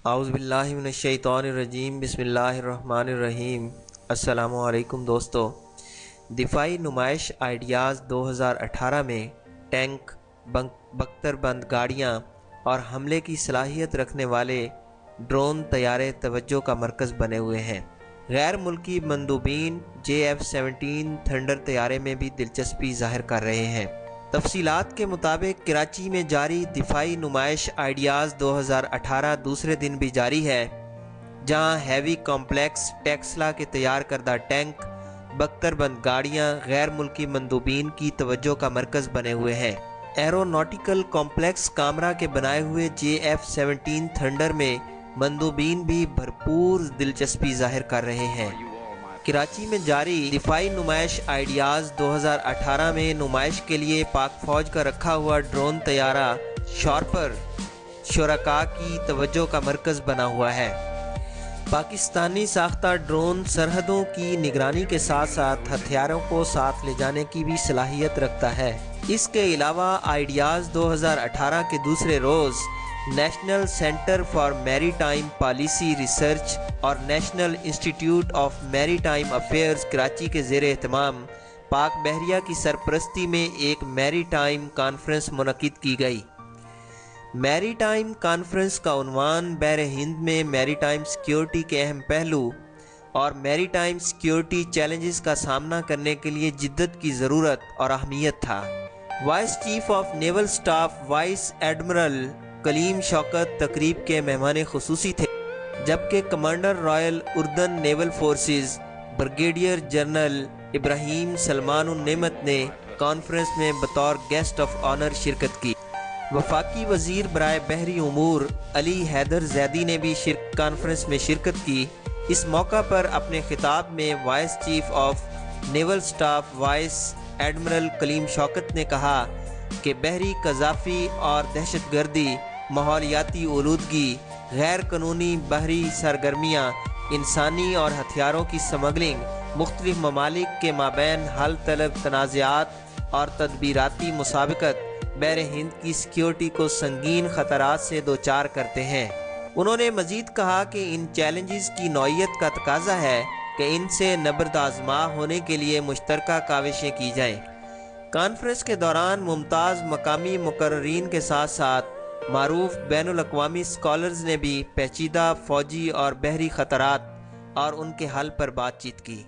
اعوذ باللہ من الشیطان الرجیم بسم اللہ الرحمن الرحیم۔ السلام علیکم دوستو۔ دفاعی نمائش آئیڈیاز 2018 میں ٹینک، بختر بند گاڑیاں اور حملے کی صلاحیت رکھنے والے ڈرون طیارے توجہ کا مرکز بنے ہوئے ہیں۔ غیر ملکی مندوبین JF-17 تھنڈر طیارے میں بھی دلچسپی ظاہر کر رہے ہیں۔ تفصیلات کے مطابق کراچی میں جاری دفاعی نمائش آئیڈیاز 2018 دوسرے دن بھی جاری ہے، جہاں ہیوی کمپلیکس ٹیسلا کے تیار کردہ ٹینک، بختر بند گاڑیاں غیر ملکی مندوبین کی توجہ کا مرکز بنے ہوئے ہیں۔ ایروناٹیکل کمپلیکس کامرا کے بنائے ہوئے JF-17 تھنڈر میں مندوبین بھی بھرپور دلچسپی ظاہر کر رہے ہیں۔ کراچی میں جاری دفاعی نمائش آئیڈیاز 2018 میں نمائش کے لیے پاک فوج کا رکھا ہوا ڈرون طیارہ شارپر شرکاء کی توجہ کا مرکز بنا ہوا ہے۔ پاکستانی ساختہ ڈرون سرحدوں کی نگرانی کے ساتھ ساتھ ہتھیاروں کو ساتھ لے جانے کی بھی صلاحیت رکھتا ہے۔ اس کے علاوہ آئیڈیاز 2018 کے دوسرے روز نیشنل سینٹر فار میری ٹائم پالیسی ریسرچ اور نیشنل انسٹیٹیوٹ آف میری ٹائم افیئرز کراچی کے زیر اہتمام پاک بحریہ کی سرپرستی میں ایک میری ٹائم کانفرنس منعقد کی گئی۔ میری ٹائم کانفرنس کا عنوان بحر ہند میں میری ٹائم سیکیورٹی کے اہم پہلو اور میری ٹائم سیکیورٹی چیلنجز کا سامنا کرنے کے لیے جدت کی ضرورت اور اہمیت تھا۔ Vice chief of naval staff vice admiral Kaleem Shaukat تقریب کے مہمان خصوصی تھے، جبکہ commander royal Jordan naval forces brigadier general Ibrahim Salman النعمت نے کانفرنس میں بطور گیسٹ آف آنر شرکت کی۔ وفاقی وزیر برائے بحری امور علی حیدر زیدی نے بھی کانفرنس میں شرکت کی۔ اس موقع پر اپنے خطاب میں vice chief of naval staff vice admiral Kaleem Shaukat نے کہا کہ بحری قذافی اور دہشت گردی، ماحولیاتی آلودگی، غیر قانونی بحری سرگرمیاں، انسانی اور ہتھیاروں کی سمگلنگ، مختلف ممالک کے مابین حل طلب تنازعات اور تدبیراتی مسابقت بحر ہند کی سیکیورٹی کو سنگین خطرات سے دوچار کرتے ہیں۔ انہوں نے مزید کہا کہ ان چیلنجز کی نوعیت کا تقاضا ہے کہ ان سے نبرد آزما ہونے کے لیے مشترکہ کاوشیں کی جائیں۔ کانفرنس کے دوران ممتاز مقامی مقررین کے ساتھ ساتھ معروف بین الاقوامی اسکالرز نے بھی پیچیدہ فوجی اور بحری خطرات اور ان کے حل پر بات چیت کی۔